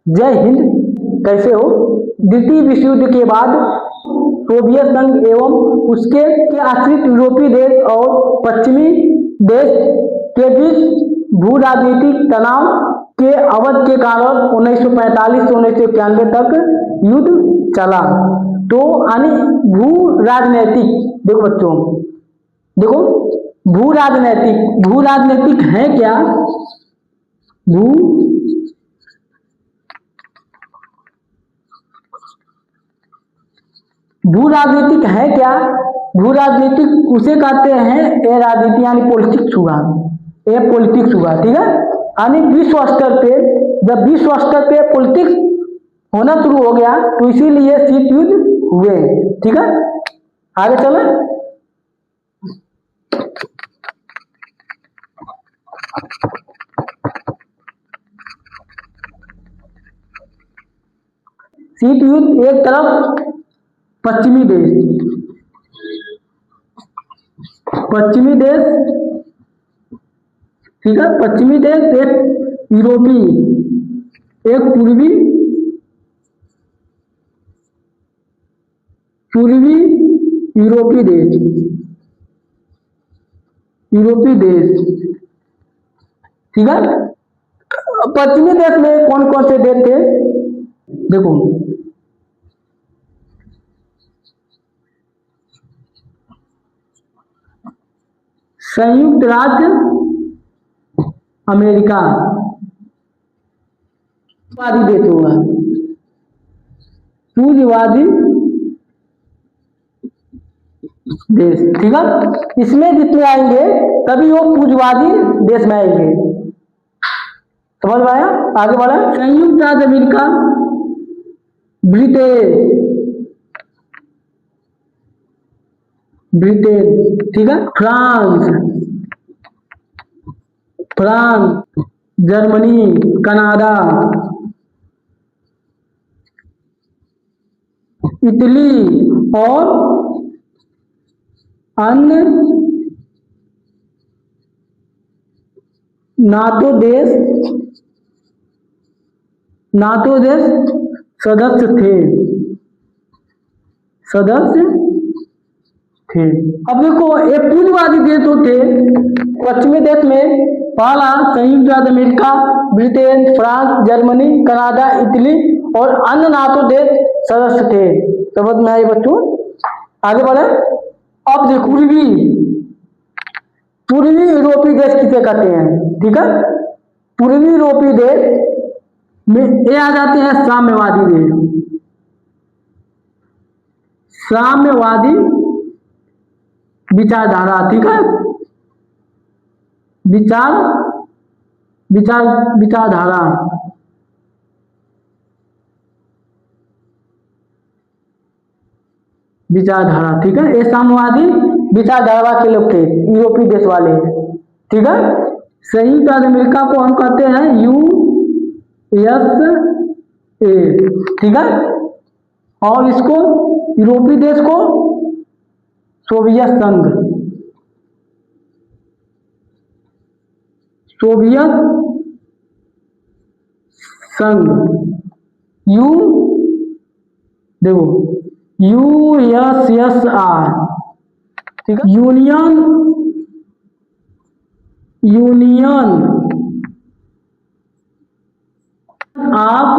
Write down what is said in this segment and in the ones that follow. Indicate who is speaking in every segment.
Speaker 1: जय हिंद। कैसे हो? द्वितीय विश्व युद्ध के बाद सोवियत संघ एवं उसके आश्रित यूरोपीय देश और पश्चिमी देश के बीच भू राजनीतिक तनाव के अवध के कारण 1945 से 1991 तक युद्ध चला। तो यानी भू राजनीतिक, देखो बच्चों, देखो भू राजनीतिक है क्या? भू राजनीतिक है क्या? भू राजनीतिक उसे कहते हैं, ए राजनीति यानी पॉलिटिक्स हुआ, ए पॉलिटिक्स हुआ, ठीक है। यानी विश्व स्तर पे, जब विश्व स्तर पे पॉलिटिक्स होना शुरू हो गया तो इसीलिए शीत युद्ध हुए, ठीक है। आगे चले। शीत युद्ध एक तरफ पश्चिमी देश, ठीक है, पश्चिमी देश, एक यूरोपीय, एक पूर्वी यूरोपीय देश, ठीक है। पश्चिमी देश में कौन कौन से देश थे? देखो, संयुक्त राज्य अमेरिका पूंजीवादी देश होगा, पूंजीवादी देश, ठीक है। इसमें जितने आएंगे तभी वो पूंजीवादी देश में आएंगे, समझ में आया? आगे बढ़ा। संयुक्त राज्य अमेरिका, ब्रिटेन, ठीक है, फ्रांस, जर्मनी, कनाडा, इटली और अन्य नाटो देश सदस्य थे। अब देखो, ये पूंजीवादी देश जो थे पश्चिमी देश में, पहला संयुक्त राज्य America, Britain, France, Germany, Canada, Italy और अन्य नाटो देश सदस्य थे। समझ में आई बच्चों? आगे बढ़े। अब देखो, पूर्वी यूरोपीय देश किसे कहते हैं, ठीक है। पूर्वी यूरोपीय देश में ये आ जाते हैं साम्यवादी देश, साम्यवादी विचारधारा, ठीक है, विचारधारा, ठीक है। ये साम्यवादी विचारधारा के लोग थे, यूरोपीय देश वाले, ठीक है। संयुक्त राज्य अमेरिका को हम कहते हैं USA, ठीक है, और इसको यूरोपीय देश को सोवियत संघ, देखो USSR, ठीक है, यूनियन ऑफ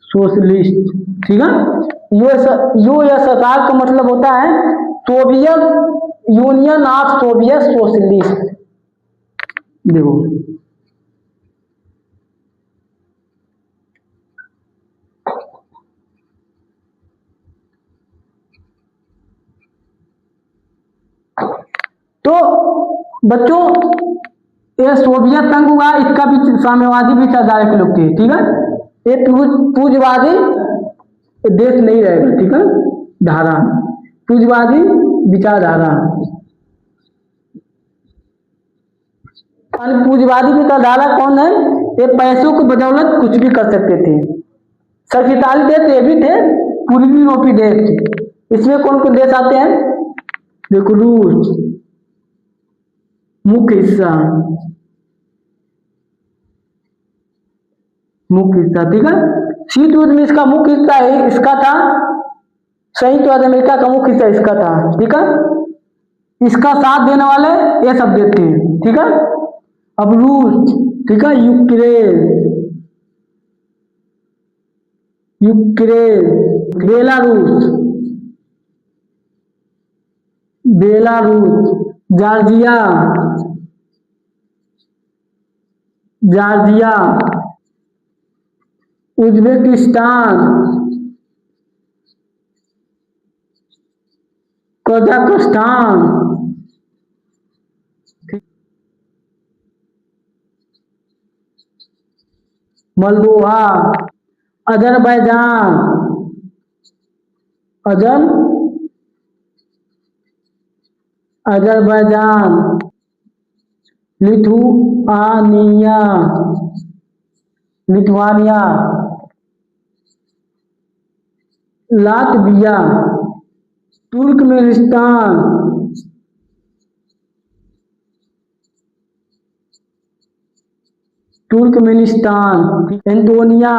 Speaker 1: सोशलिस्ट, ठीक है। USSR का मतलब होता है Soviet union of Soviet socialist. देखो, तो बच्चों, ये सोवियत संघ हुआ, इसका भी साम्यवादी विचारधारा के लोग थे, ठीक है। ये पूंजीवादी देश नहीं रहेगा, ठीक है, धारा, पूंजीवादी विचारधारा। पूंजीवादी विचारधारा कौन है? ये पैसों की बदौलत कुछ भी कर सकते थे। शक्तिशाली देश ये भी थे, पूर्वी यूरोपीय देश। इसमें कौन कौन देश आते हैं? देखो, रूस मुख्य हिस्सा, ठीक है। शीत युद्ध में इसका मुख्य हिस्सा है, इसका था संयुक्त राज्य अमेरिका का मुख्य हिस्सा इसका था, ठीक है। इसका साथ देने वाले ये सब देश थे, ठीक है। अब रूस, ठीक है, Ukraine, Belarus, Georgia, Uzbekistan, Kazakhstan, Moldova, Azerbaijan, Lithuania, Latvia, Turkmenistan, Estonia,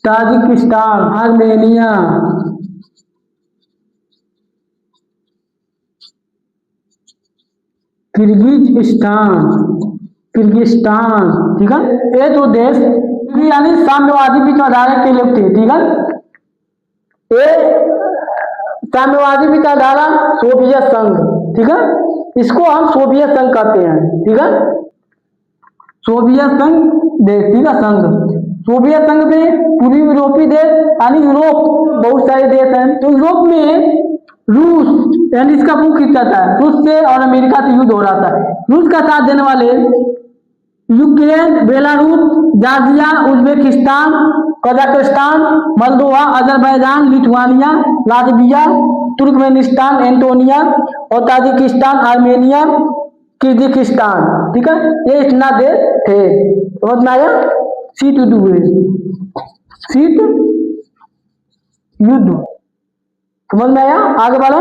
Speaker 1: Tajikistan, Armenia, Kyrgyzstan, ठीक है। ये जो देश यानी साम्यवादी विचारधारा के लोग थे, ठीक है। ये साम्यवादी विचारधारा सोवियत संघ, ठीक है, इसको हम सोवियत संघ कहते हैं, ठीक है। सोवियत संघ देश, ठीक है, संघ। सोवियत संघ में पूर्वी यूरोपीय देश यानी यूरोप बहुत सारे देश हैं। तो यूरोप में रूस यानी इसका मुख्य हिस्सा था, रूस से और अमेरिका से युद्ध हो रहा था। रूस का साथ देने वाले Ukraine, Belarus, Georgia, Uzbekistan, Kazakhstan, Moldova, Azerbaijan, Lithuania, Latvia, Turkmenistan, Estonia और ताजिकिस्तान, आर्मेनिया, किर्गिस्तान, ठीक है। ये इतना देश थे। समझ में आया? शीत युद्ध हुए, शीत युद्ध, समझ में आया? आगे बढ़े।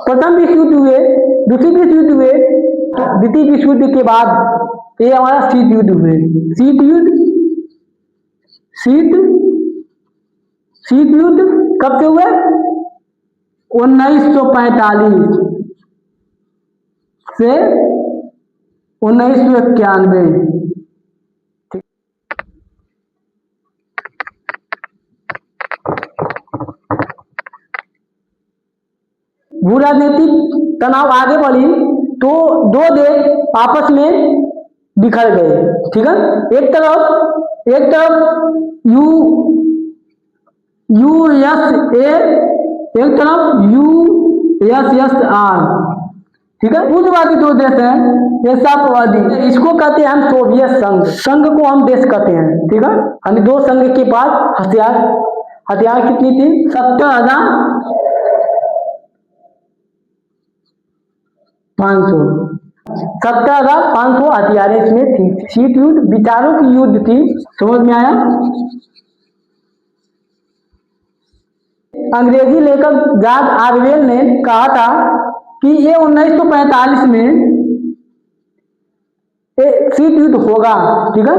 Speaker 1: प्रथम विश्व युद्ध हुए, दूसरी विश्व युद्ध हुए, द्वितीय विश्व युद्ध के बाद ये हमारा शीत युद्ध हुए। शीत युद्ध कब से हुए? 1945 से 1991। भू राजनीतिक तनाव आगे बढ़ी तो दो देश आपस में बिखर गए, ठीक है। एक तरफ यूएसए एक तरफ USSR, ठीक है। पूर्ववादी दो देश हैं, ये सातवादी, इसको कहते हैं हम सोवियत संघ, संघ को हम देश कहते हैं, ठीक है। यानी दो संघ के पास हथियार कितनी थी? 70,500 हथियारें इसमें थी। शीत युद्ध विचारों की युद्ध थी, समझ में आया। अंग्रेजी लेखक जॉर्ज ऑरवेल ने कहा था कि ये 1945 में शीत युद्ध होगा, ठीक है।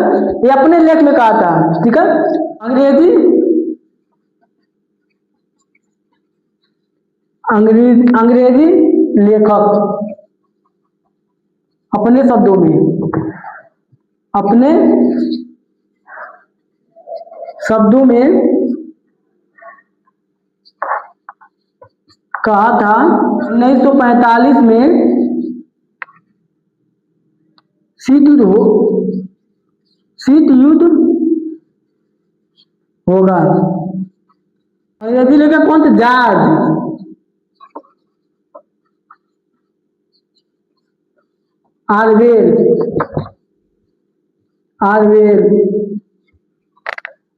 Speaker 1: ये अपने लेख में कहा था, ठीक है। अंग्रेजी लेखक अपने शब्दों में कहा था 1945 में शीत युद्ध होगा। अंग्रेजी लेखक कौन थे? जॉर्ज ऑरवेल,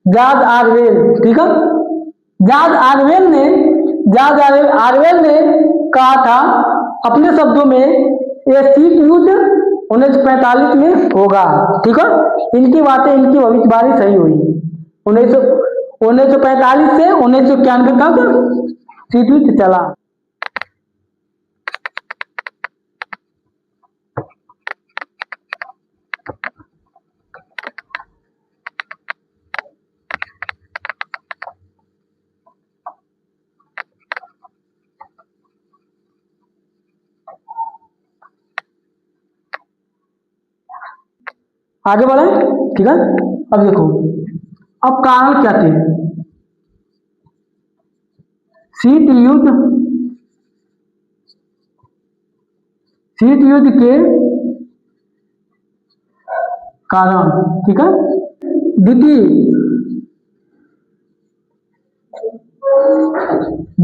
Speaker 1: जॉर्ज ऑरवेल, ठीक है। जॉर्ज ऑरवेल ने कहा था अपने शब्दों में ये शीत युद्ध 1945 में होगा, ठीक है। इनकी भविष्यवाणी सही हुई। 1945 से 1991 तक शीत युद्ध चला। आगे बढ़े, ठीक है। अब देखो, अब कारण क्या थे? शीत युद्ध के कारण, ठीक है। द्वितीय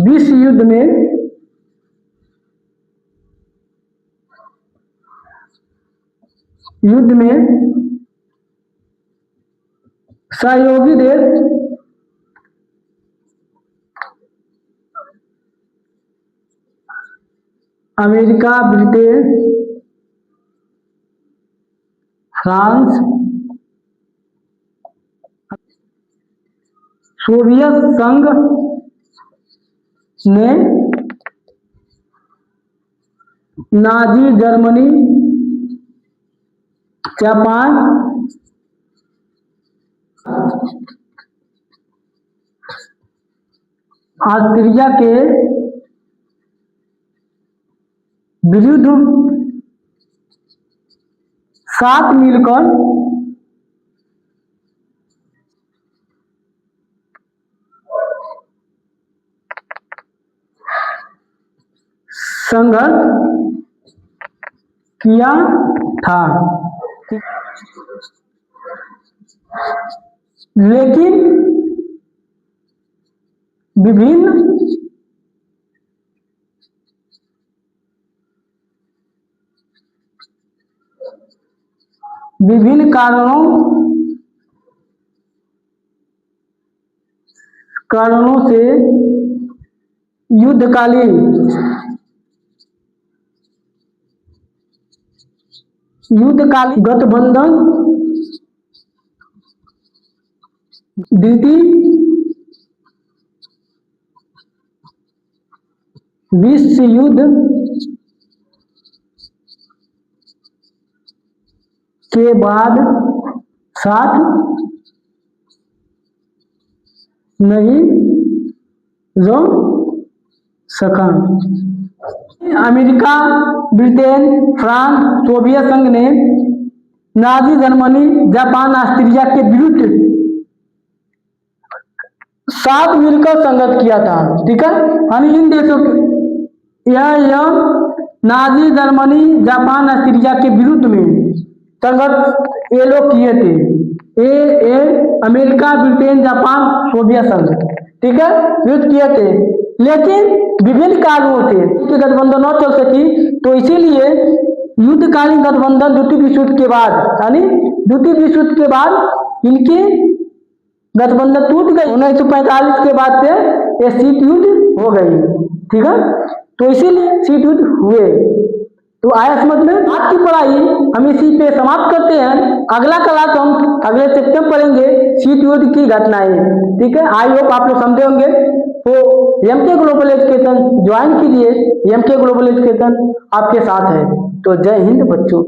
Speaker 1: विश्व युद्ध में सहयोगी देश अमेरिका, ब्रिटेन, फ्रांस, सोवियत संघ ने नाजी जर्मनी, जापान, ऑस्ट्रिया के विरुद्ध साथ मिलकर संघर्ष किया था, लेकिन विभिन्न कारणों से युद्धकालीन गठबंधन द्वितीय विश्व युद्ध के बाद साथ नहीं रह सका। अमेरिका, ब्रिटेन, फ्रांस, सोवियत संघ ने नाजी जर्मनी, जापान, ऑस्ट्रिया के विरुद्ध साथ मिलकर संघर्ष किया था, ठीक है। यानी इन देशों के यह नाजी जर्मनी, जापान, ऑस्ट्रिया के विरुद्ध में संघर्ष ये लोग किए थे। ये अमेरिका, ब्रिटेन, जापान, सोवियत संघ, ठीक है, युद्ध किए थे। लेकिन विभिन्न कारणों से कि गठबंधन न चल सकी, तो इसीलिए युद्धकालीन गठबंधन द्वितीय विश्व युद्ध के बाद, यानी द्वितीय विश्व युद्ध के बाद इनकी गठबंधन टूट गई। 1945 के बाद से ये शीत युद्ध हो गई। ठीक है, तो इसीलिए शीत युद्ध हुए। तो आया समझ में। आज की पढ़ाई हम इसी पे समाप्त करते हैं। अगला क्लास हम अगले सेक्शन में पढ़ेंगे शीत युद्ध की घटनाएं। ठीक है, आई होप आप लोग समझे होंगे। तो एमके ग्लोबल एजुकेशन ज्वाइन कीजिए, एमके ग्लोबल एजुकेशन आपके साथ है। तो जय हिंद बच्चों।